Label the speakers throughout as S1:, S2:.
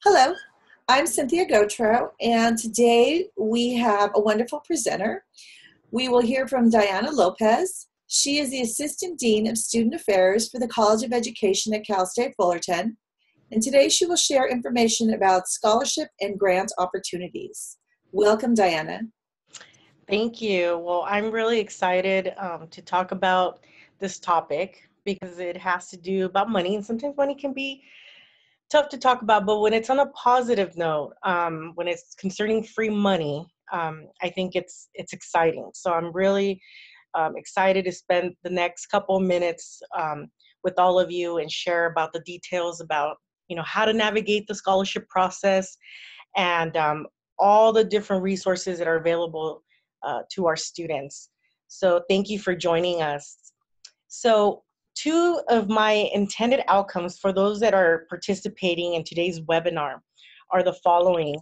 S1: Hello, I'm Cynthia Gotro, and today we have a wonderful presenter. We will hear from Dianna Lopez. She is the Assistant Dean of Student Affairs for the College of Education at Cal State Fullerton, and today she will share information about scholarship and grant opportunities. Welcome, Dianna.
S2: Thank you. Well, I'm really excited to talk about this topic because it has to do about money, and sometimes money can be tough to talk about. But when it's on a positive note, when it's concerning free money, I think it's exciting. So I'm really excited to spend the next couple minutes with all of you and share about the details about how to navigate the scholarship process and all the different resources that are available to our students. So thank you for joining us. So two of my intended outcomes for those that are participating in today's webinar are the following.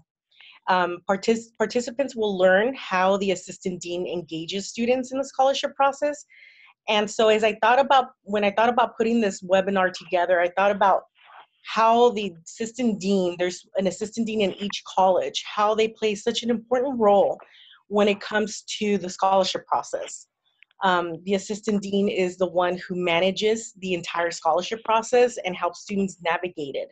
S2: Participants will learn how the Assistant Dean engages students in the scholarship process. And so when I thought about putting this webinar together, I thought about how the assistant dean, there's an assistant dean in each college, how they play such an important role when it comes to the scholarship process. The assistant dean is the one who manages the entire scholarship process and helps students navigate it.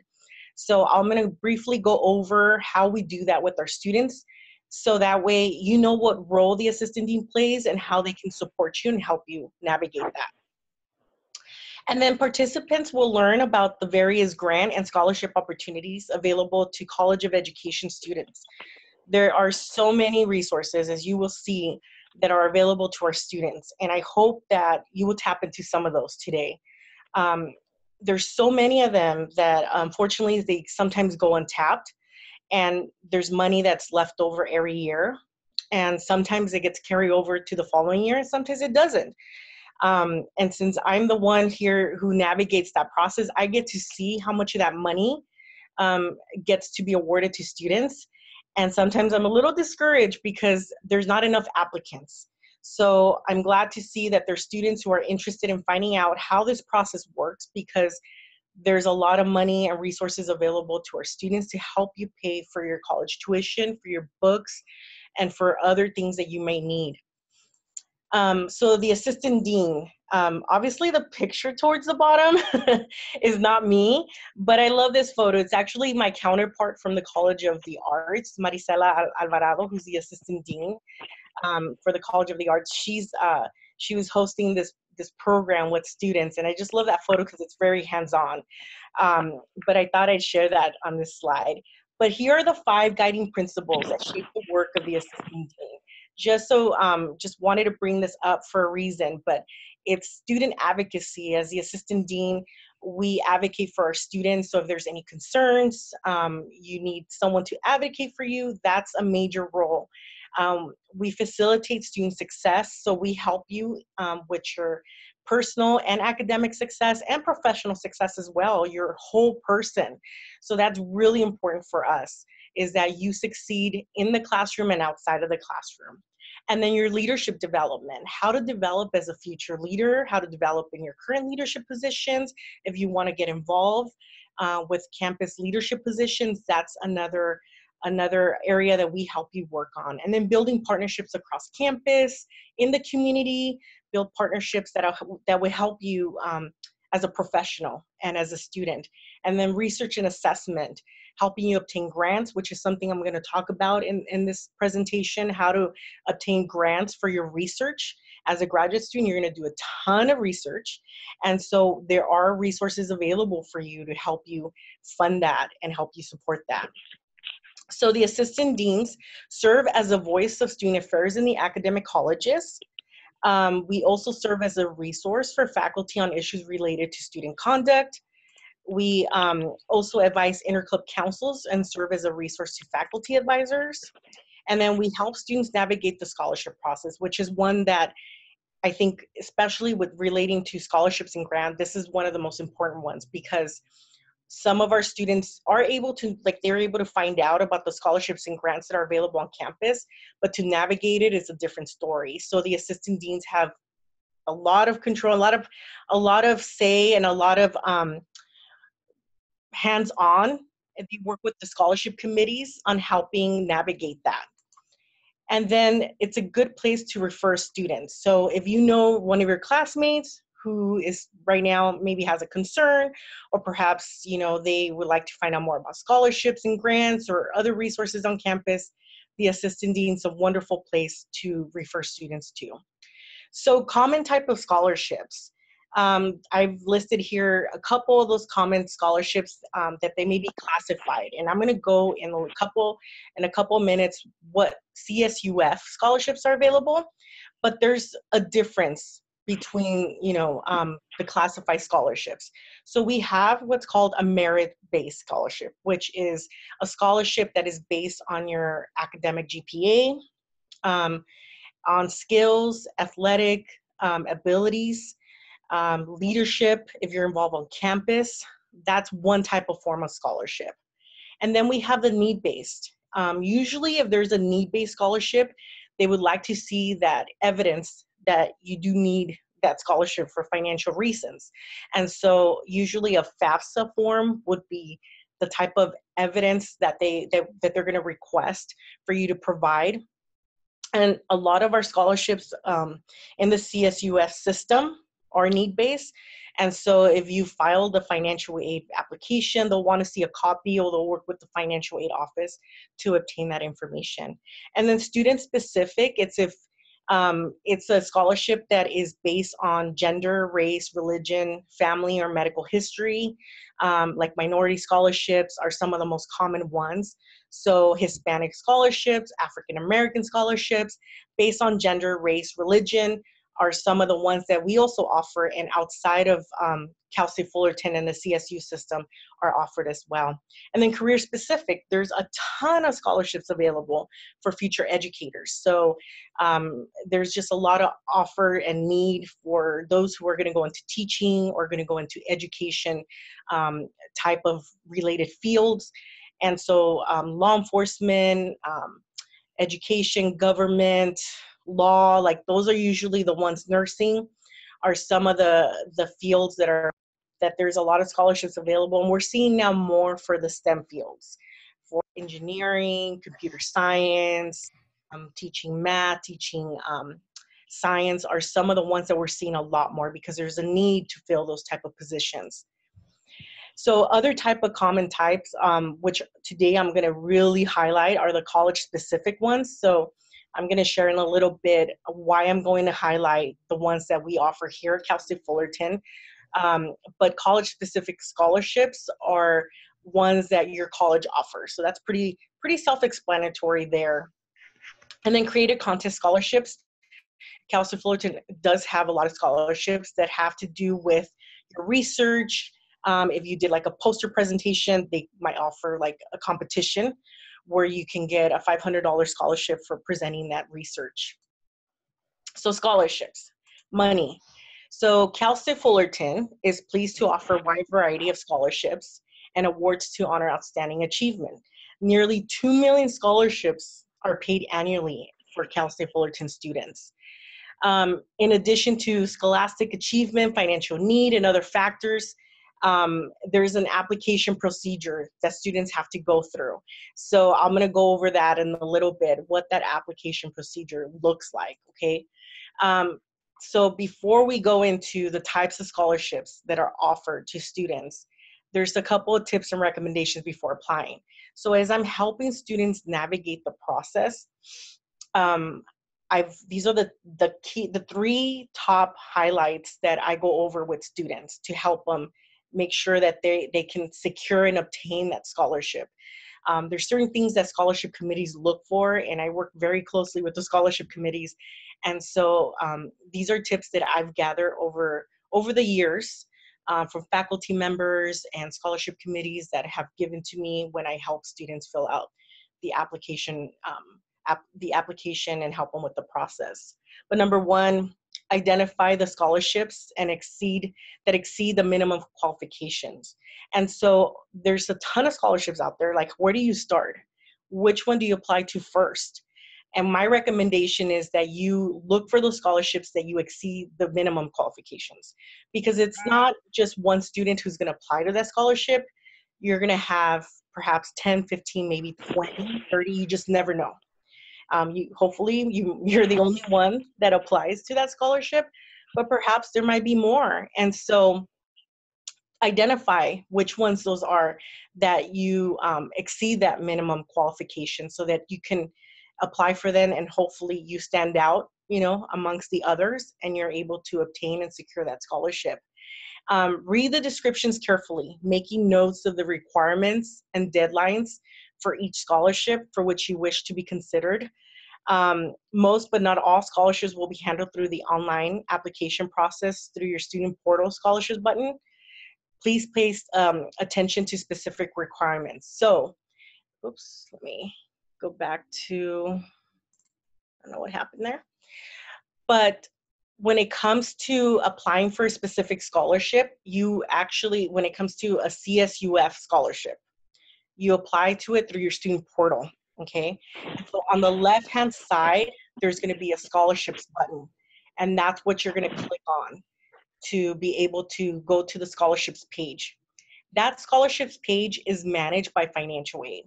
S2: So I'm going to briefly go over how we do that with our students, so that way you know what role the assistant dean plays and how they can support you and help you navigate that. And then participants will learn about the various grant and scholarship opportunities available to College of Education students. There are so many resources, as you will see, that are available to our students, and I hope that you will tap into some of those today. There's so many of them that unfortunately they sometimes go untapped, and there's money that's left over every year, and sometimes it gets carried over to the following year, and sometimes it doesn't. And since I'm the one here who navigates that process, I get to see how much of that money gets to be awarded to students. And sometimes I'm a little discouraged because there's not enough applicants. So I'm glad to see that there's students who are interested in finding out how this process works, because there's a lot of money and resources available to our students to help you pay for your college tuition, for your books, and for other things that you may need. So the assistant dean, obviously the picture towards the bottom is not me, but I love this photo. It's actually my counterpart from the College of the Arts, Marisela Alvarado, who's the assistant dean for the College of the Arts. She was hosting this program with students, and I just love that photo because it's very hands-on. But I thought I'd share that on this slide. But here are the 5 guiding principles that shape the work of the assistant dean. Just wanted to bring this up for a reason, but it's student advocacy. As the assistant dean, we advocate for our students. So if there's any concerns, you need someone to advocate for you, that's a major role. We facilitate student success, so we help you with your personal and academic success and professional success as well, your whole person. So that's really important for us, is that you succeed in the classroom and outside of the classroom. And then your leadership development, how to develop as a future leader, how to develop in your current leadership positions. If you want to get involved with campus leadership positions, that's another area that we help you work on. And then building partnerships across campus, in the community, build partnerships that will help you as a professional and as a student. And then research and assessment, helping you obtain grants, which is something I'm going to talk about in this presentation, how to obtain grants for your research. As a graduate student, you're going to do a ton of research. And so there are resources available for you to help you fund that and help you support that. So the assistant deans serve as a voice of student affairs in the academic colleges. We also serve as a resource for faculty on issues related to student conduct. We also advise interclub councils and serve as a resource to faculty advisors. And then we help students navigate the scholarship process, which is one that I think, especially with relating to scholarships and grants, this is one of the most important ones, because some of our students are able to, they're able to find out about the scholarships and grants that are available on campus, but to navigate it is a different story. So the assistant deans have a lot of control, a lot of say, and a lot of hands-on and they work with the scholarship committees on helping navigate that. And then it's a good place to refer students. So if you know one of your classmates who is right now maybe has a concern, or perhaps, you know, they would like to find out more about scholarships and grants or other resources on campus, the assistant dean's a wonderful place to refer students to. So common type of scholarships. I've listed here a couple of those common scholarships that they may be classified, and I'm going to go in a couple minutes what CSUF scholarships are available. But there's a difference between, you know, the classified scholarships. So we have what's called a merit-based scholarship, which is a scholarship that is based on your academic GPA, on skills, athletic abilities, leadership, if you're involved on campus. That's one type of form of scholarship. And then we have the need-based. Usually if there's a need-based scholarship, they would like to see that evidence that you do need that scholarship for financial reasons. And so usually a FAFSA form would be the type of evidence that they're going to request for you to provide. And a lot of our scholarships in the CSUF system are need-based. And so if you file the financial aid application, they'll want to see a copy, or they'll work with the financial aid office to obtain that information. And then student-specific, it's if it's a scholarship that is based on gender, race, religion, family, or medical history. Like minority scholarships are some of the most common ones. So Hispanic scholarships, African American scholarships, based on gender, race, religion, are some of the ones that we also offer, and outside of Cal State Fullerton and the CSU system are offered as well. And then career specific, there's a ton of scholarships available for future educators. So there's just a lot of offer and need for those who are going to go into teaching or going to go into education type of related fields. And so law enforcement, education, government, law, like those are usually the ones. Nursing are some of the fields that there's a lot of scholarships available. And we're seeing now more for the STEM fields, for engineering, computer science, teaching math, teaching science are some of the ones that we're seeing a lot more, because there's a need to fill those type of positions. So other type of common types, which today I'm going to really highlight, are the college-specific ones. So I'm going to share in a little bit why I'm going to highlight the ones that we offer here at Cal State Fullerton. But college-specific scholarships are ones that your college offers. So that's pretty self-explanatory there. And then creative contest scholarships. Cal State Fullerton does have a lot of scholarships that have to do with your research. If you did like a poster presentation, they might offer like a competition where you can get a $500 scholarship for presenting that research. So scholarships, money. So Cal State Fullerton is pleased to offer a wide variety of scholarships and awards to honor outstanding achievement. Nearly 2 million scholarships are paid annually for Cal State Fullerton students. In addition to scholastic achievement, financial need, and other factors, there's an application procedure that students have to go through. So I'm going to go over that in a little bit, what that application procedure looks like, okay? So before we go into the types of scholarships that are offered to students, there's a couple of tips and recommendations before applying. So as I'm helping students navigate the process, these are the three top highlights that I go over with students to help them make sure that they can secure and obtain that scholarship. There's certain things that scholarship committees look for, and I work very closely with the scholarship committees. And so these are tips that I've gathered over the years from faculty members and scholarship committees that have given to me when I help students fill out the application and help them with the process. But number one, identify the scholarships and exceed the minimum qualifications. And so there's a ton of scholarships out there. Like, where do you start? Which one do you apply to first? And my recommendation is that you look for those scholarships that you exceed the minimum qualifications, because it's not just one student who's going to apply to that scholarship. You're going to have perhaps 10, 15, maybe 20, 30, you just never know. Hopefully you're the only one that applies to that scholarship, but perhaps there might be more. And so identify which ones those are that you exceed that minimum qualification so that you can apply for them, and hopefully you stand out, amongst the others, and you're able to obtain and secure that scholarship. Read the descriptions carefully, making notes of the requirements and deadlines for each scholarship for which you wish to be considered. Most but not all scholarships will be handled through the online application process through your student portal scholarships button. Please pay attention to specific requirements. So, oops, let me go back to, I don't know what happened there. But when it comes to applying for a specific scholarship, when it comes to a CSUF scholarship, you apply to it through your student portal, okay? And so on the left-hand side, there's gonna be a scholarships button, and that's what you're gonna click on to be able to go to the scholarships page. That scholarships page is managed by financial aid.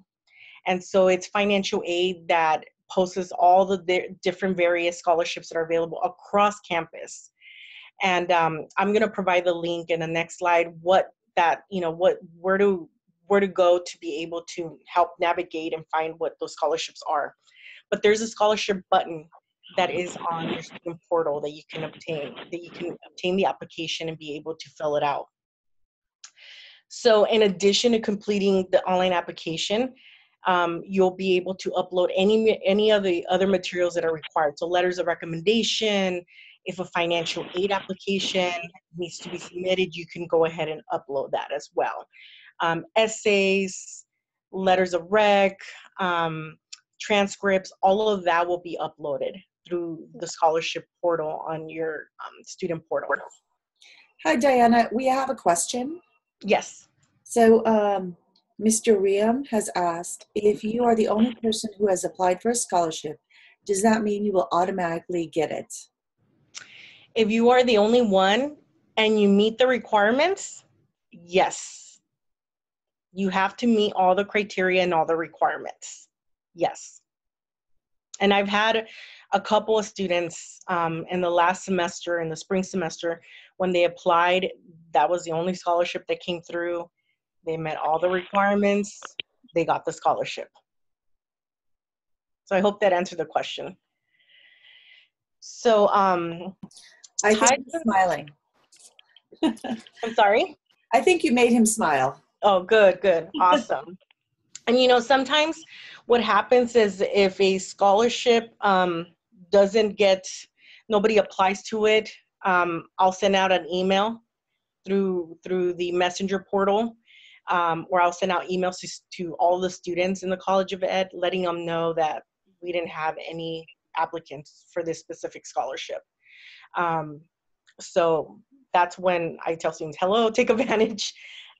S2: And so it's financial aid that posts all the different various scholarships that are available across campus. And I'm going to provide the link in the next slide, where to go to be able to help navigate and find what those scholarships are. But there's a scholarship button that is on your student portal that you can obtain the application and be able to fill it out. So in addition to completing the online application, you'll be able to upload any of the other materials that are required. So letters of recommendation, if a financial aid application needs to be submitted, you can go ahead and upload that as well. Essays, letters of rec, transcripts, all of that will be uploaded through the scholarship portal on your student portal.
S1: Hi, Dianna. We have a question.
S2: Yes.
S1: So Mr. Riam has asked, if you are the only person who has applied for a scholarship, does that mean you will automatically get it?
S2: If you are the only one and you meet the requirements, yes. You have to meet all the criteria and all the requirements. Yes. And I've had a couple of students in the last semester, in the spring semester, when they applied, that was the only scholarship that came through. They met all the requirements. They got the scholarship. So I hope that answered the question. So
S1: I think he's smiling.
S2: I'm sorry?
S1: I think you made him smile.
S2: Oh, good, good, awesome. And sometimes what happens is if a scholarship nobody applies to it, I'll send out an email through the messenger portal, or I'll send out emails to all the students in the College of Ed, letting them know that we didn't have any applicants for this specific scholarship. So that's when I tell students, hello, take advantage.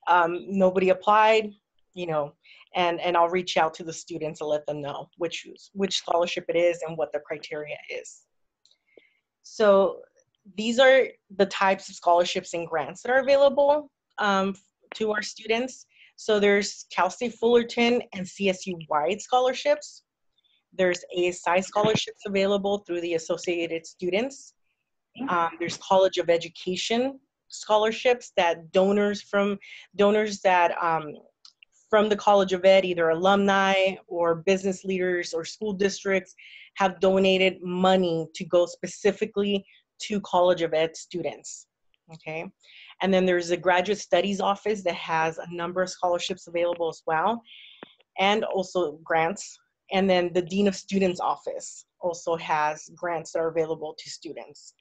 S2: Nobody applied, and I'll reach out to the students and let them know which scholarship it is and what the criteria is. So these are the types of scholarships and grants that are available to our students. So there's Cal State Fullerton and CSU-wide scholarships. There's ASI scholarships available through the Associated Students. There's College of Education scholarships that donors from the College of Ed, either alumni or business leaders or school districts, have donated money to go specifically to College of Ed students, okay? And then there's a Graduate Studies Office that has a number of scholarships available as well, and also grants. And then the Dean of Students Office also has grants that are available to students.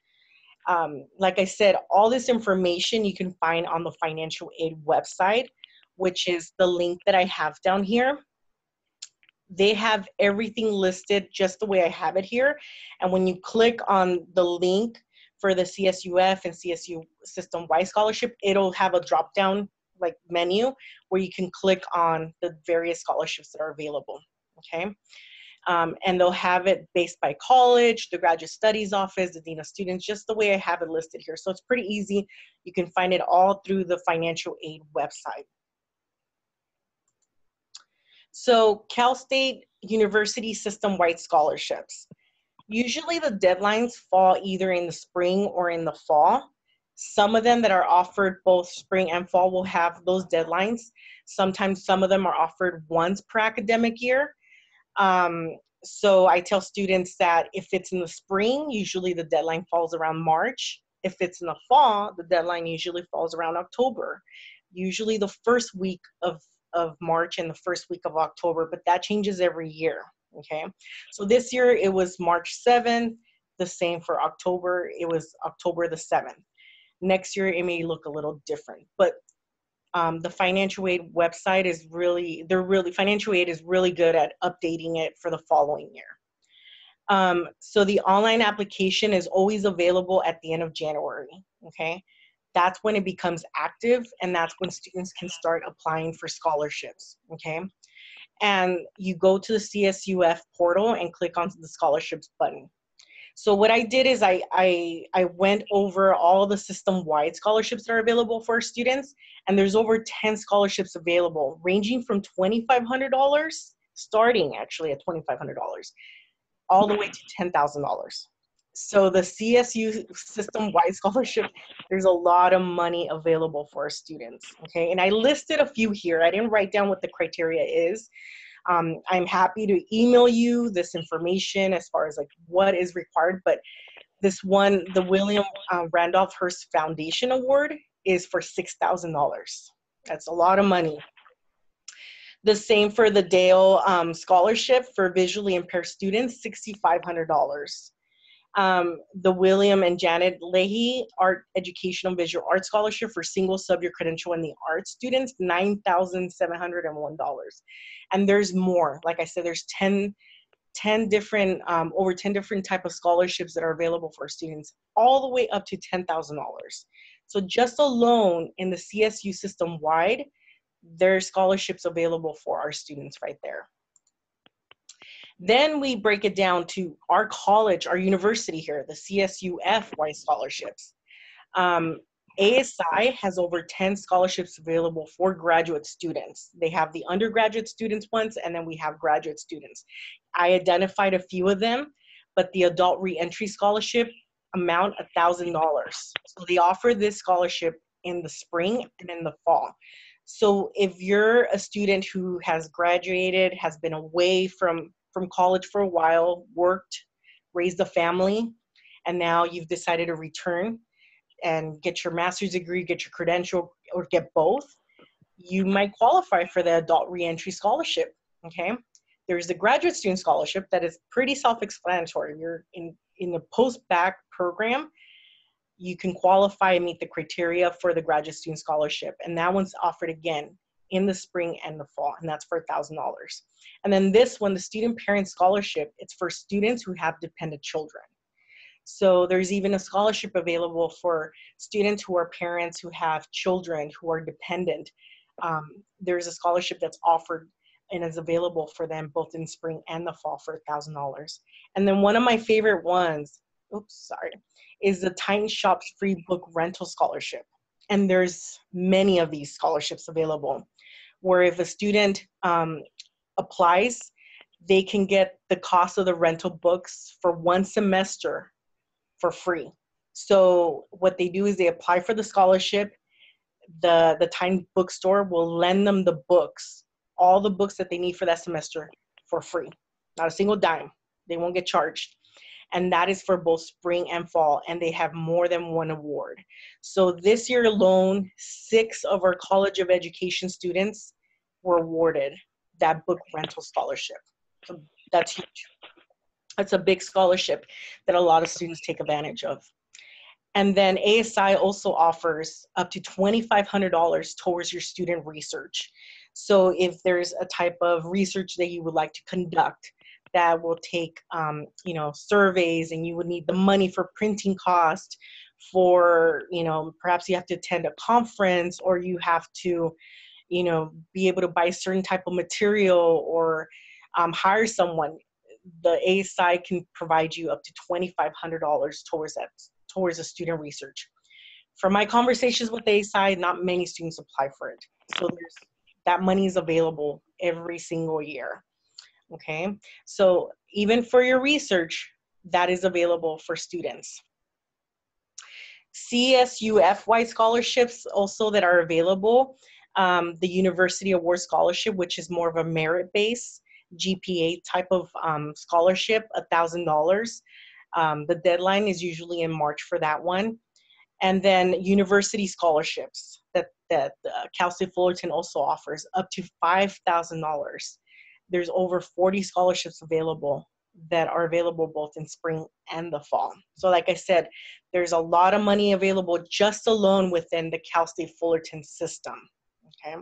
S2: Like I said, all this information you can find on the financial aid website, which is the link that I have down here. They have everything listed just the way I have it here. And when you click on the link for the CSUF and CSU system-wide scholarship, it'll have a drop-down menu where you can click on the various scholarships that are available, okay? And they'll have it based by college, the Graduate Studies Office, the Dean of Students, just the way I have it listed here. So it's pretty easy. You can find it all through the financial aid website. So Cal State University system-wide scholarships. Usually the deadlines fall either in the spring or in the fall. Some of them that are offered both spring and fall will have those deadlines. Sometimes some of them are offered once per academic year. So I tell students that if it's in the spring, usually the deadline falls around March. If it's in the fall, the deadline usually falls around October. Usually the first week of March and the first week of October, but that changes every year, okay? So this year it was March 7th, the same for October, it was October the 7th. Next year it may look a little different, but the financial aid website is financial aid is really good at updating it for the following year. So the online application is always available at the end of January, okay? That's when it becomes active, and that's when students can start applying for scholarships, okay? And you go to the CSUF portal and click on the scholarships button. So what I did is I went over all the system-wide scholarships that are available for students, and there's over 10 scholarships available, ranging from $2,500, starting actually at $2,500, all the way to $10,000. So the CSU system-wide scholarship, there's a lot of money available for our students, okay? And I listed a few here. I didn't write down what the criteria is. I'm happy to email you this information as far as like what is required, but this one, the William Randolph Hearst Foundation Award, is for $6,000. That's a lot of money. The same for the Dale Scholarship for visually impaired students, $6,500. The William and Janet Leahy Art Educational Visual Arts Scholarship for single subject credential in the arts students, $9,701. And there's more. Like I said, there's 10 different, over 10 different type of scholarships that are available for students, all the way up to $10,000. So just alone in the CSU system wide, there's scholarships available for our students right there. Then we break it down to our college, our university here, the CSUF-wide scholarships. ASI has over 10 scholarships available for graduate students. They have the undergraduate students ones, and then we have graduate students. I identified a few of them, but the adult reentry scholarship amount $1,000. So they offer this scholarship in the spring and in the fall. So if you're a student who has graduated, has been away from college for a while, worked, raised a family, and now you've decided to return and get your master's degree, get your credential, or get both, you might qualify for the adult reentry scholarship, okay? There's the graduate student scholarship that is pretty self-explanatory. You're in the post-bac program, you can qualify and meet the criteria for the graduate student scholarship, and that one's offered again in the spring and the fall, and that's for $1,000. And then this one, the student parent scholarship, it's for students who have dependent children. So there's even a scholarship available for students who are parents who have children who are dependent. There's a scholarship that's offered and is available for them both in spring and the fall for $1,000. And then one of my favorite ones, is the Titan Shop's free book rental scholarship. And there's many of these scholarships available, where if a student applies, they can get the cost of the rental books for one semester for free. So what they do is they apply for the scholarship. The Titan bookstore will lend them the books, all the books that they need for that semester for free. Not a single dime. They won't get charged. And that is for both spring and fall, and they have more than one award. So this year alone, 6 of our College of Education students were awarded that book rental scholarship. So that's huge. That's a big scholarship that a lot of students take advantage of. And then ASI also offers up to $2,500 towards your student research. So if there's a type of research that you would like to conduct that will take, surveys, and you would need the money for printing cost, for, perhaps you have to attend a conference, or you have to, be able to buy certain type of material, or hire someone, the ASI can provide you up to $2,500 towards the student research. From my conversations with ASI, not many students apply for it. So that money is available every single year. Okay, so even for your research, that is available for students. CSUF-wide scholarships also that are available. The University Award Scholarship, which is more of a merit-based GPA type of scholarship, $1,000. The deadline is usually in March for that one. And then university scholarships that Cal State Fullerton also offers, up to $5,000. There's over 40 scholarships available that are available both in spring and the fall. So like I said, there's a lot of money available just alone within the Cal State Fullerton system, okay?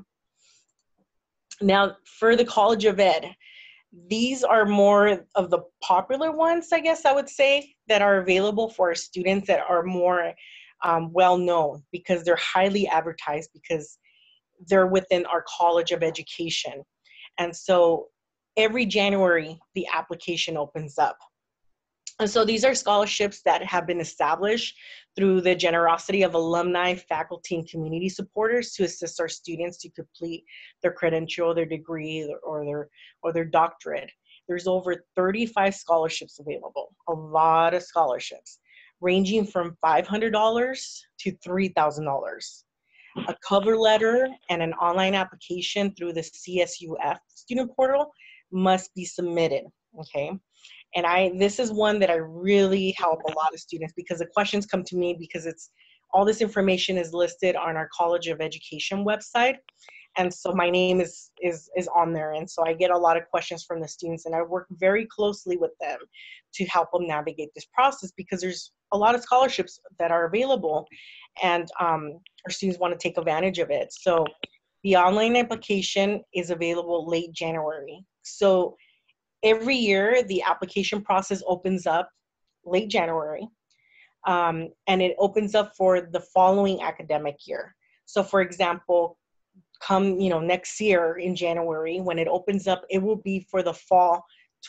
S2: Now, for the College of Ed, these are more of the popular ones, I guess I would say, that are available for our students that are more well-known because they're highly advertised because they're within our College of Education. And so every January, the application opens up. And so these are scholarships that have been established through the generosity of alumni, faculty, and community supporters to assist our students to complete their credential, their degree, or their doctorate. There's over 35 scholarships available, a lot of scholarships, ranging from $500 to $3,000. A cover letter and an online application through the CSUF student portal must be submitted, okay? And this is one that I really help a lot of students because the questions come to me because all this information is listed on our College of Education website. And so my name is on there. And so I get a lot of questions from the students, and I work very closely with them to help them navigate this process because there's a lot of scholarships that are available, and our students want to take advantage of it. So the online application is available late January. So every year, the application process opens up late January, and it opens up for the following academic year. So for example, come next year in January, when it opens up, it will be for the fall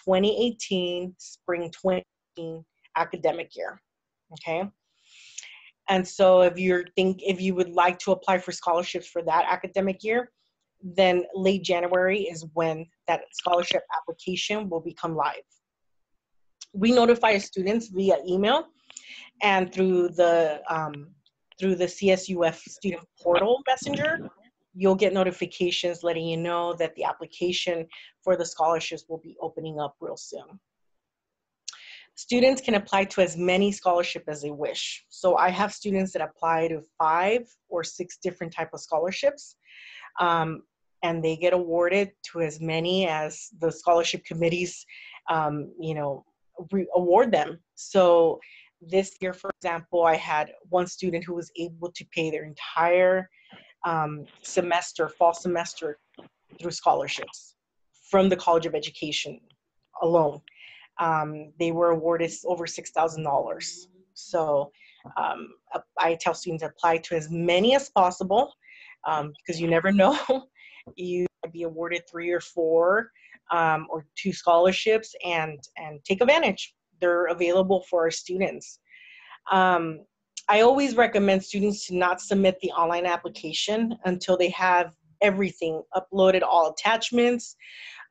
S2: 2018, spring 2018 academic year, okay? And so if you would like to apply for scholarships for that academic year, then late January is when that scholarship application will become live. We notify students via email and through the CSUF student portal messenger. You'll get notifications letting you know that the application for the scholarships will be opening up real soon. Students can apply to as many scholarships as they wish. So I have students that apply to 5 or 6 different type of scholarships. And they get awarded to as many as the scholarship committees, award them. So this year, for example, I had one student who was able to pay their entire fall semester through scholarships from the College of Education alone. They were awarded over $6,000. So I tell students apply to as many as possible because you never know. You might be awarded 3 or 4 or 2 scholarships and take advantage. They're available for our students. I always recommend students to not submit the online application until they have everything uploaded, all attachments,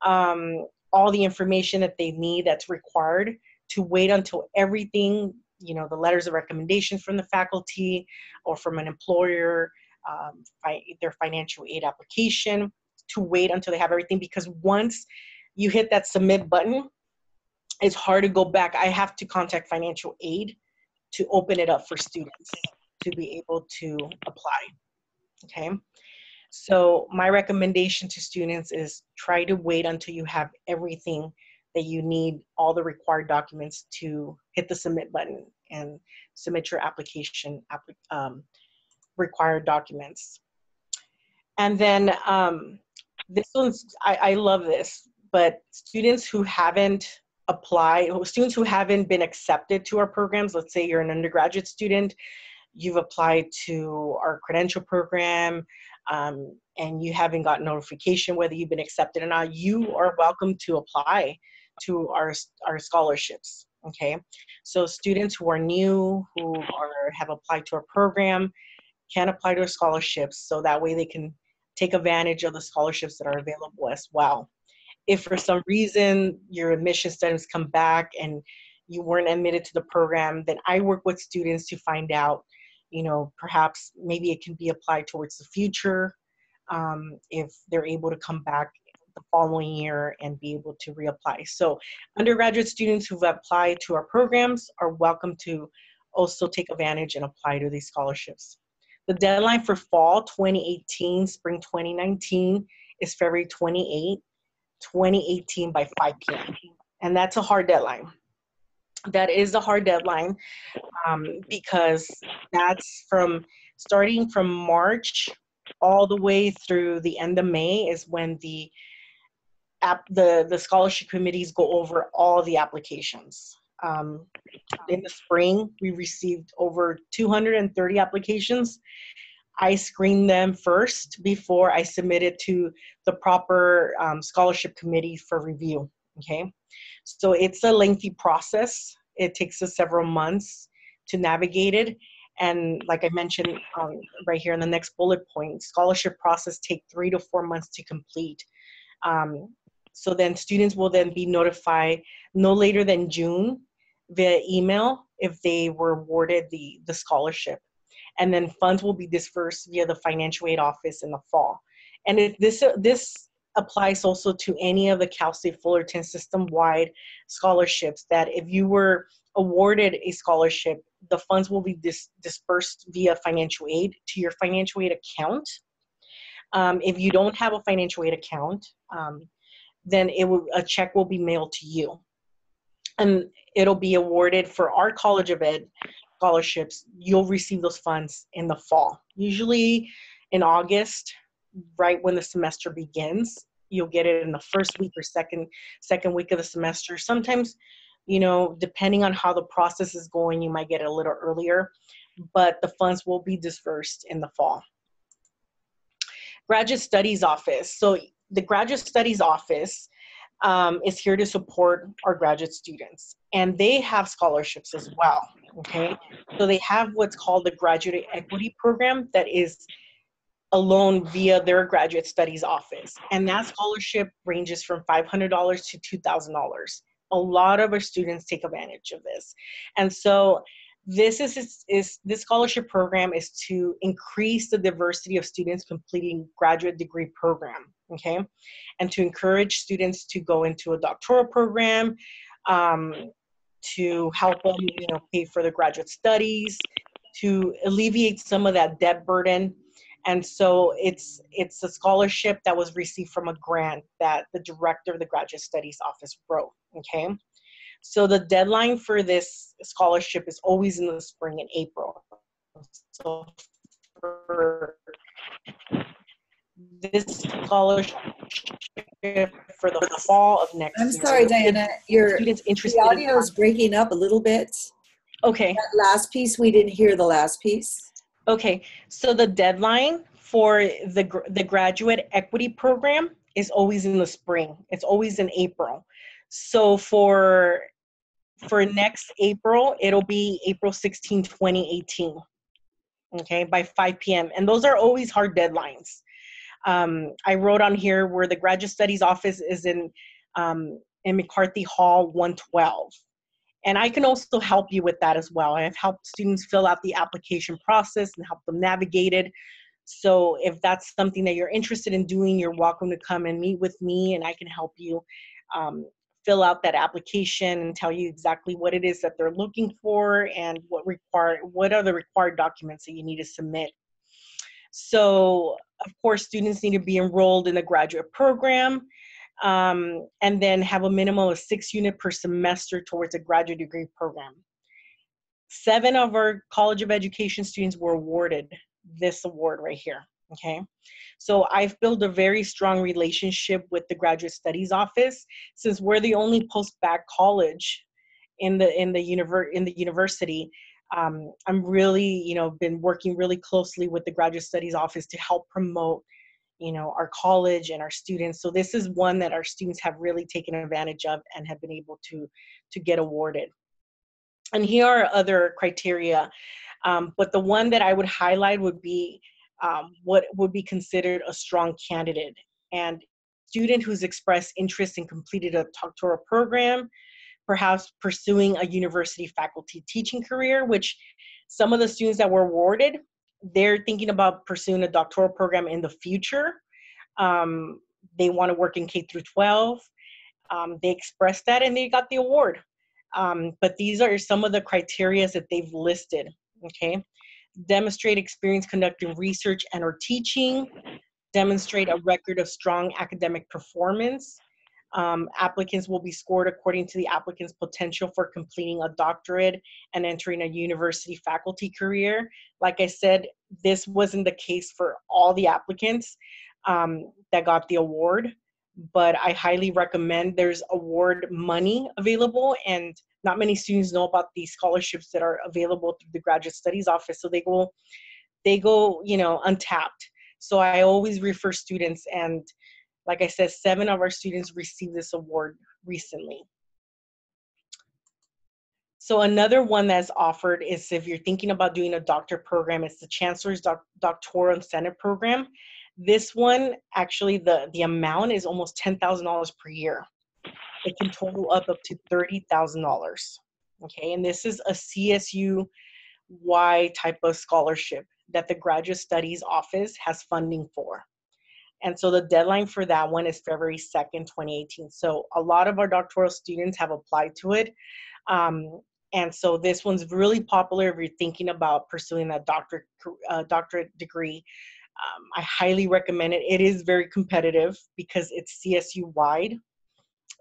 S2: all the information that they need that's required, to wait until everything, the letters of recommendation from the faculty or from an employer, their financial aid application, to wait until they have everything, because once you hit that submit button, it's hard to go back. I have to contact financial aid to open it up for students to be able to apply, okay? So my recommendation to students is try to wait until you have everything that you need, all the required documents, to hit the submit button and submit your application, required documents. And then this one's, I love this, but students who haven't applied, students who haven't been accepted to our programs, let's say you're an undergraduate student, you've applied to our credential program, and you haven't gotten notification whether you've been accepted or not, you are welcome to apply to our scholarships, okay? So students who are new, have applied to our program, can apply to our scholarships, so that way they can take advantage of the scholarships that are available as well. If for some reason your admission status come back and you weren't admitted to the program, then I work with students to find out, perhaps maybe it can be applied towards the future, if they're able to come back the following year and be able to reapply. So undergraduate students who've applied to our programs are welcome to also take advantage and apply to these scholarships. The deadline for fall 2018, spring 2019 is February 28, 2018 by 5 p.m. And that's a hard deadline. That is a hard deadline because that's starting from March all the way through the end of May is when the scholarship committees go over all the applications. In the spring, we received over 230 applications. I screened them first before I submitted to the proper scholarship committee for review, okay? So it's a lengthy process. It takes us several months to navigate it. And like I mentioned right here in the next bullet point, scholarship process take 3 to 4 months to complete. So then students will then be notified no later than June via email if they were awarded the scholarship. And then funds will be dispersed via the financial aid office in the fall. And this applies also to any of the Cal State Fullerton system-wide scholarships, that if you were awarded a scholarship, the funds will be dispersed via financial aid to your financial aid account. If you don't have a financial aid account, then a check will be mailed to you. And it'll be awarded for our College of Ed scholarships. You'll receive those funds in the fall, usually in August, right when the semester begins. You'll get it in the first week or second week of the semester. Sometimes, depending on how the process is going, you might get it a little earlier, but the funds will be dispersed in the fall. Graduate Studies Office. So the Graduate Studies Office is here to support our graduate students, and they have scholarships as well, okay? So they have what's called the Graduate Equity Program that is a loan via their Graduate Studies Office, and that scholarship ranges from $500 to $2,000. A lot of our students take advantage of this. And so this scholarship program is to increase the diversity of students completing graduate degree program, okay? And to encourage students to go into a doctoral program, to help them, pay for their graduate studies, to alleviate some of that debt burden. And so it's a scholarship that was received from a grant that the director of the Graduate Studies Office wrote, okay? So the deadline for this scholarship is always in the spring and April. So for this scholarship for the fall of next year.
S1: I'm sorry, Diana,
S2: students interested
S1: the audio is breaking up a little bit.
S2: Okay.
S1: That last piece, we didn't hear the last piece.
S2: Okay, so the deadline for the Graduate Equity Program is always in the spring. It's always in April. So for next April, it'll be April 16, 2018, okay, by 5 p.m. And those are always hard deadlines. I wrote on here where the Graduate Studies Office is in McCarthy Hall 112. And I can also help you with that as well. I have helped students fill out the application process and help them navigate it. So if that's something that you're interested in doing, you're welcome to come and meet with me, and I can help you fill out that application and tell you exactly what it is that they're looking for and what are the required documents that you need to submit. So of course, students need to be enrolled in the graduate program, and then have a minimum of 6 units per semester towards a graduate degree program. 7 of our College of Education students were awarded this award right here, okay? So I've built a very strong relationship with the Graduate Studies Office, since we're the only post-bac college in the university. I'm really, been working really closely with the Graduate Studies Office to help promote our college and our students. So this is one that our students have really taken advantage of and have been able to get awarded. And here are other criteria, but the one that I would highlight would be what would be considered a strong candidate. And student who's expressed interest and completed a doctoral program, perhaps pursuing a university faculty teaching career, which some of the students that were awarded, they're thinking about pursuing a doctoral program in the future. They want to work in K through 12. They expressed that and they got the award. But these are some of the criteria that they've listed, okay? Demonstrate experience conducting research and or teaching, demonstrate a record of strong academic performance. Applicants will be scored according to the applicant's potential for completing a doctorate and entering a university faculty career. Like I said, this wasn't the case for all the applicants that got the award, but I highly recommend. There's award money available, and not many students know about these scholarships that are available through the Graduate Studies Office, so they go, you know, untapped. So I always refer students, and like I said, 7 of our students received this award recently. So another one that's offered is if you're thinking about doing a doctorate program, it's the Chancellor's Doctoral Incentive Program. This one, actually, the amount is almost $10,000 per year. It can total up to $30,000. Okay, and this is a CSUY type of scholarship that the Graduate Studies Office has funding for. And so the deadline for that one is February 2nd, 2018. So a lot of our doctoral students have applied to it. And so this one's really popular if you're thinking about pursuing that doctorate degree. I highly recommend it. It is very competitive because it's CSU wide.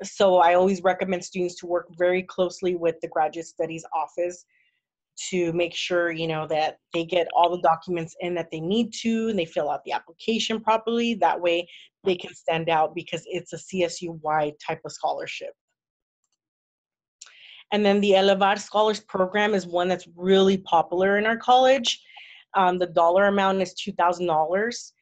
S2: So I always recommend students to work very closely with the Graduate Studies Office to make sure, you know, that they get all the documents in that they need to, and they fill out the application properly. That way they can stand out because it's a CSU-wide type of scholarship. And then the Elevar Scholars Program is one that's really popular in our college. The dollar amount is $2,000.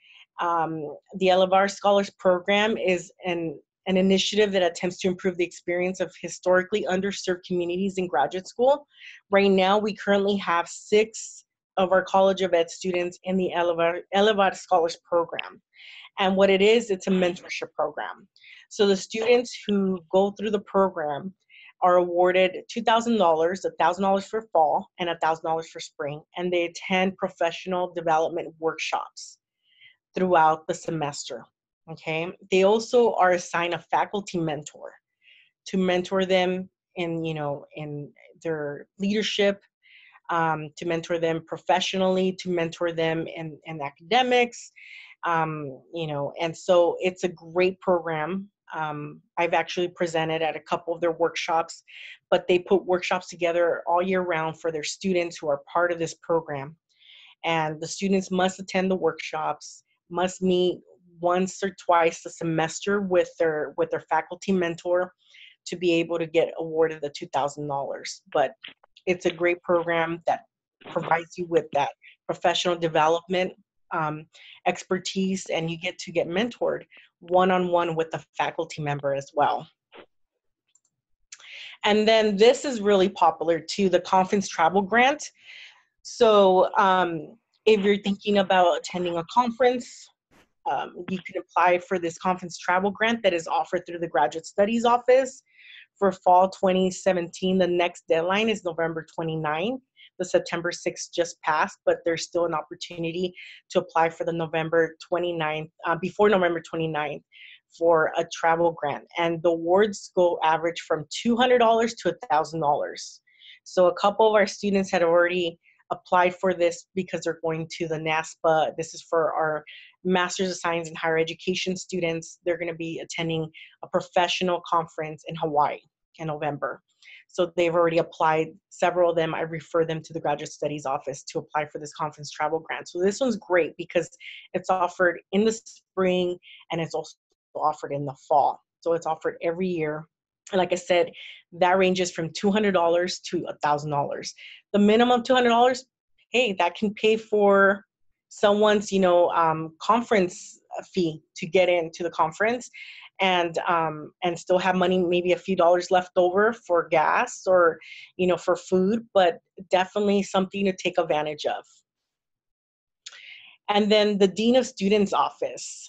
S2: The Elevar Scholars Program is an initiative that attempts to improve the experience of historically underserved communities in graduate school. Right now, we currently have 6 of our College of Ed students in the Elevar Scholars Program. And what it is, it's a mentorship program. So the students who go through the program are awarded $2,000, $1,000 for fall and $1,000 for spring, and they attend professional development workshops throughout the semester. Okay, they also are assigned a faculty mentor to mentor them in, you know, in their leadership, to mentor them professionally, to mentor them in academics, you know, and so it's a great program. I've actually presented at a couple of their workshops, but they put workshops together all year round for their students who are part of this program. And the students must attend the workshops, must meet once or twice a semester with their faculty mentor to be able to get awarded the $2,000. But it's a great program that provides you with that professional development expertise, and you get to get mentored one-on-one with a faculty member as well. And then this is really popular too, the conference travel grant. So if you're thinking about attending a conference, you can apply for this conference travel grant that is offered through the Graduate Studies Office for fall 2017. The next deadline is November 29th. The September 6th just passed, but there's still an opportunity to apply for the November 29th, before November 29th, for a travel grant. And the awards go average from $200 to $1,000. So a couple of our students had already applied for this because they're going to the NASPA. This is for our Masters of Science in Higher Education students. They're going to be attending a professional conference in Hawaii in November. So they've already applied. Several of them, I refer them to the Graduate Studies Office to apply for this conference travel grant. So this one's great because it's offered in the spring and it's also offered in the fall. So it's offered every year. And like I said, that ranges from $200 to $1,000. The minimum $200, hey, that can pay for someone's, you know, conference fee to get into the conference, and still have money, maybe a few dollars left over for gas or, you know, for food, but definitely something to take advantage of. And then the Dean of Students office.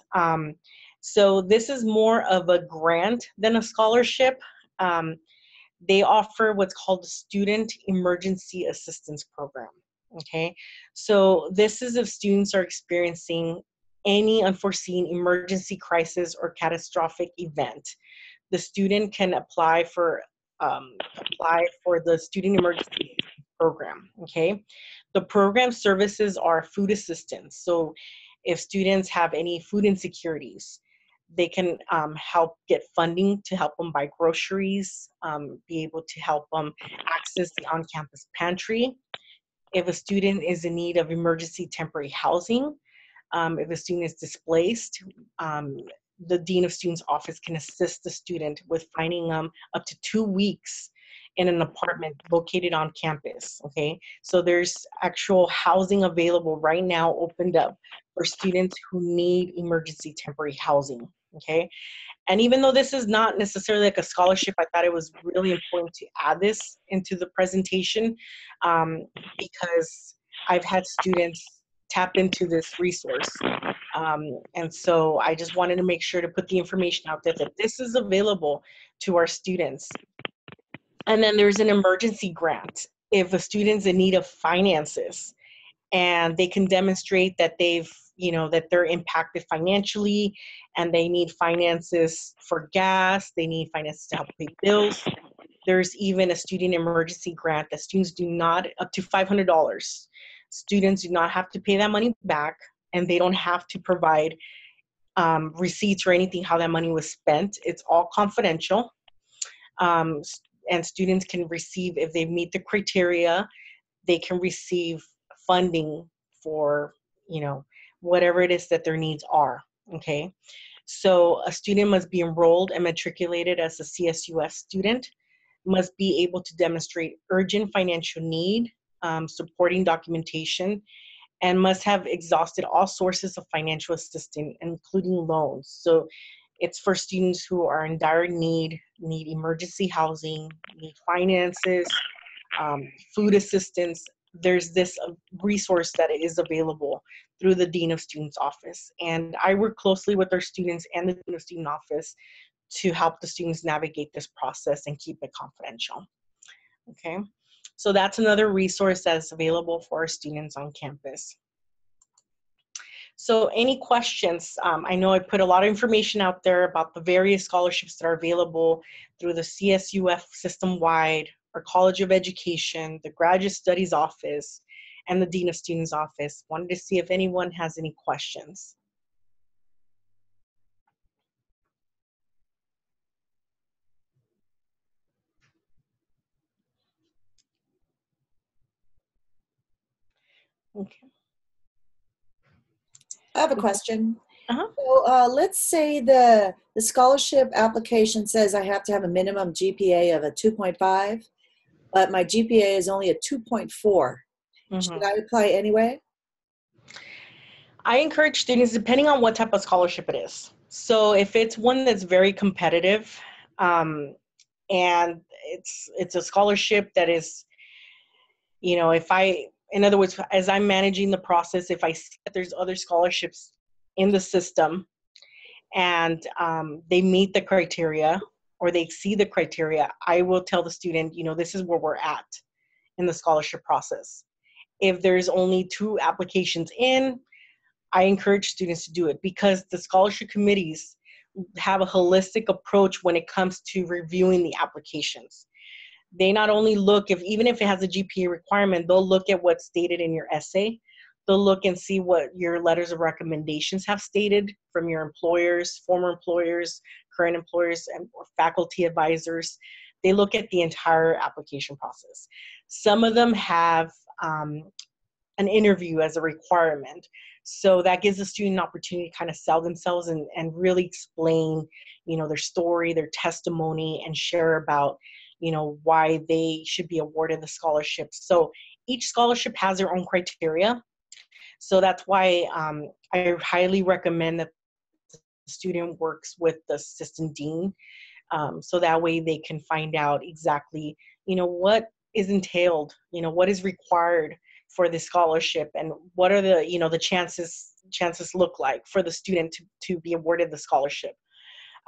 S2: So this is more of a grant than a scholarship. Um, they offer what's called the Student Emergency Assistance Program. Okay, so this is if students are experiencing any unforeseen emergency crisis or catastrophic event. The student can apply for the Student Emergency Program. Okay, the program services are food assistance. So if students have any food insecurities, they can help get funding to help them buy groceries, be able to help them access the on-campus pantry. If a student is in need of emergency temporary housing, if a student is displaced, the Dean of Students office can assist the student with finding up to 2 weeks in an apartment located on campus, okay? So there's actual housing available right now opened up for students who need emergency temporary housing, okay? And even though this is not necessarily like a scholarship, I thought it was really important to add this into the presentation because I've had students tap into this resource. And so I just wanted to make sure to put the information out there that this is available to our students. And then there's an emergency grant. If a student's in need of finances and they can demonstrate that that they're impacted financially and they need finances for gas, they need finances to help pay bills. There's even a student emergency grant that students do not, up to $500. Students do not have to pay that money back, and they don't have to provide receipts or anything how that money was spent. It's all confidential. Um, and students can receive, if they meet the criteria, they can receive funding for, whatever it is that their needs are, okay? So a student must be enrolled and matriculated as a CSUF student, must be able to demonstrate urgent financial need, supporting documentation, and must have exhausted all sources of financial assistance, including loans. So it's for students who are in dire need emergency housing, need finances, food assistance. There's this resource that is available through the Dean of Students office. And I work closely with our students and the Dean of Student office to help the students navigate this process and keep it confidential. Okay, so that's another resource that's available for our students on campus. So any questions? I know I put a lot of information out there about the various scholarships that are available through the CSUF system-wide, our College of Education, the Graduate Studies Office, and the Dean of Students Office. Wanted to see if anyone has any questions. Okay.
S1: I have a question.
S2: Uh-huh.
S1: So let's say the scholarship application says I have to have a minimum GPA of a 2.5, but my GPA is only a 2.4. Should I apply anyway?
S2: I encourage students, depending on what type of scholarship it is. So if it's one that's very competitive, and it's a scholarship that is, in other words, as I'm managing the process, if I see that there's other scholarships in the system and they meet the criteria or they exceed the criteria, I will tell the student, this is where we're at in the scholarship process. If there's only 2 applications in, I encourage students to do it because the scholarship committees have a holistic approach when it comes to reviewing the applications. They not only look, even if it has a GPA requirement, they'll look at what's stated in your essay. They'll look and see what your letters of recommendations have stated from your employers, former employers, current employers, and faculty advisors. They look at the entire application process. Some of them have an interview as a requirement. So that gives the student an opportunity to kind of sell themselves and really explain, their story, their testimony, and share about, why they should be awarded the scholarship. So each scholarship has their own criteria. So that's why I highly recommend that the student works with the assistant dean. So that way they can find out exactly, what is entailed, what is required for the scholarship, and what are the, the chances look like for the student to be awarded the scholarship.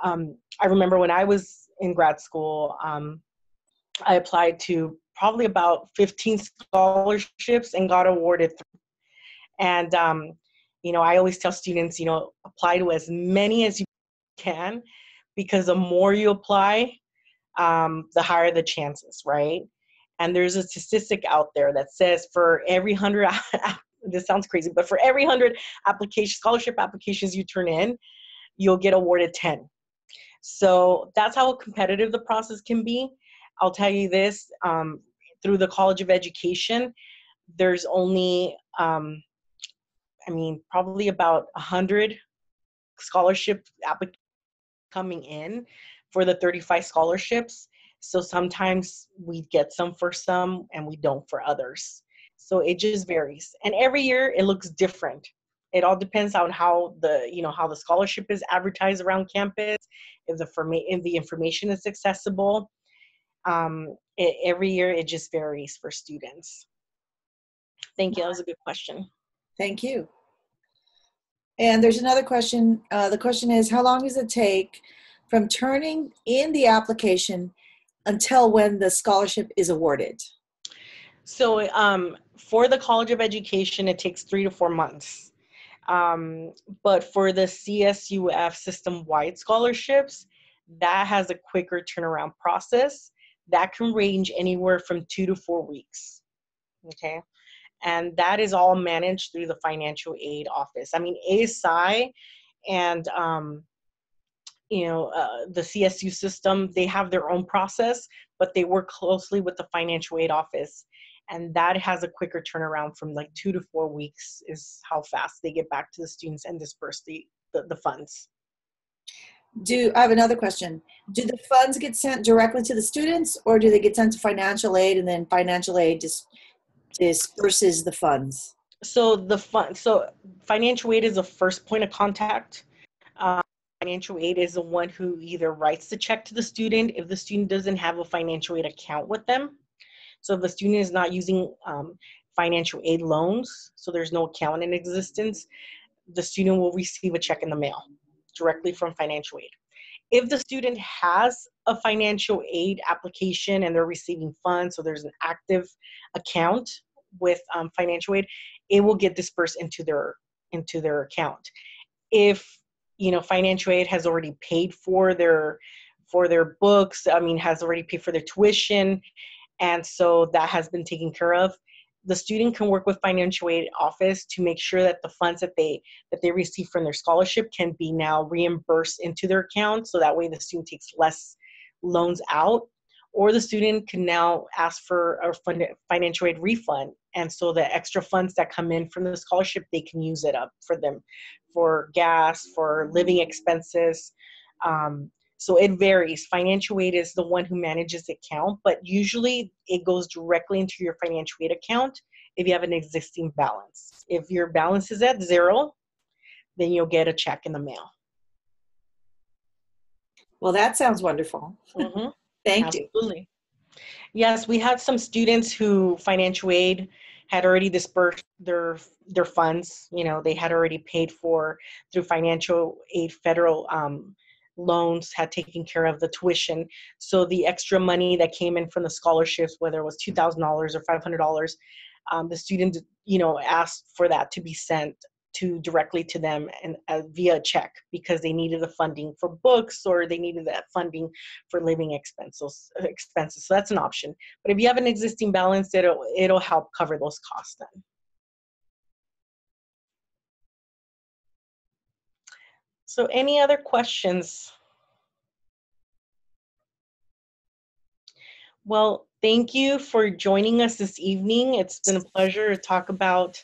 S2: I remember when I was in grad school, I applied to probably about 15 scholarships and got awarded 3. And, I always tell students, apply to as many as you can, because the more you apply, the higher the chances, right? And there's a statistic out there that says for every 100, this sounds crazy, but for every 100 scholarship applications you turn in, you'll get awarded 10. So that's how competitive the process can be. I'll tell you this, through the College of Education, there's only, probably about 100 scholarship applications coming in for the 35 scholarships. So sometimes we get some for some and we don't for others. So it just varies. And every year it looks different. It all depends on how the scholarship is advertised around campus, if the information is accessible. Every year it just varies for students. Thank you. That was a good question.
S1: Thank you. And there's another question. The question is, how long does it take from turning in the application until when the scholarship is awarded?
S2: So for the College of Education, it takes 3 to 4 months. But for the CSUF system-wide scholarships, that has a quicker turnaround process. That can range anywhere from 2 to 4 weeks. Okay. And that is all managed through the financial aid office. ASI and, the CSU system, they have their own process, but they work closely with the financial aid office. And that has a quicker turnaround from like 2 to 4 weeks is how fast they get back to the students and disperse the funds.
S1: I have another question. Do the funds get sent directly to the students, or do they get sent to financial aid and then financial aid disperses the funds?
S2: So financial aid is the first point of contact. Financial aid is the one who either writes the check to the student if the student doesn't have a financial aid account with them. So if the student is not using financial aid loans, so there's no account in existence, the student will receive a check in the mail directly from financial aid. If the student has a financial aid application and they're receiving funds, so there's an active account with financial aid, it will get dispersed into their account. If financial aid has already paid for their books, has already paid for their tuition, and so that has been taken care of, the student can work with financial aid office to make sure that the funds that they receive from their scholarship can be now reimbursed into their account, so that way the student takes less loans out. Or the student can now ask for a financial aid refund, and so the extra funds that come in from the scholarship, they can use it up for them for gas, for living expenses. So it varies. Financial aid is the one who manages the account, but usually it goes directly into your financial aid account if you have an existing balance. If your balance is at 0, then you'll get a check in the mail.
S1: Well, that sounds wonderful.
S2: Mm-hmm.
S1: Thank you.
S2: Absolutely. Yes, we had some students who financial aid had already dispersed their funds. They had already paid for through financial aid federal loans, had taken care of the tuition. So the extra money that came in from the scholarships, whether it was $2,000 or $500, the student, asked for that to be sent directly to them and via check, because they needed the funding for books or they needed that funding for living expenses. So that's an option. But if you have an existing balance, it'll help cover those costs then. So any other questions? Well, thank you for joining us this evening. It's been a pleasure to talk about,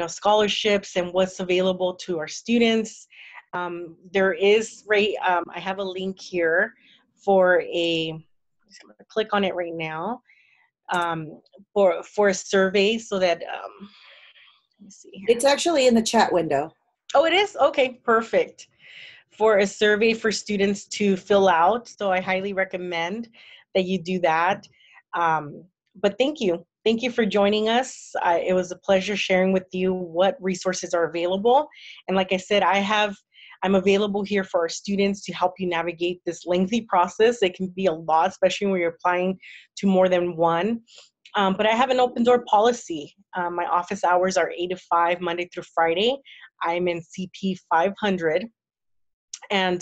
S2: scholarships and what's available to our students. There is, I have a link here for I'm going to click on it right now, for a survey so that, let me see here.
S1: It's actually in the chat window.
S2: Oh, it is? Okay, perfect. For a survey for students to fill out. So I highly recommend that you do that. But thank you. Thank you for joining us. It was a pleasure sharing with you what resources are available. And like I said, I'm available here for our students to help you navigate this lengthy process. It can be a lot, especially when you're applying to more than one. But I have an open door policy. My office hours are 8 to 5, Monday through Friday. I'm in CP 500. And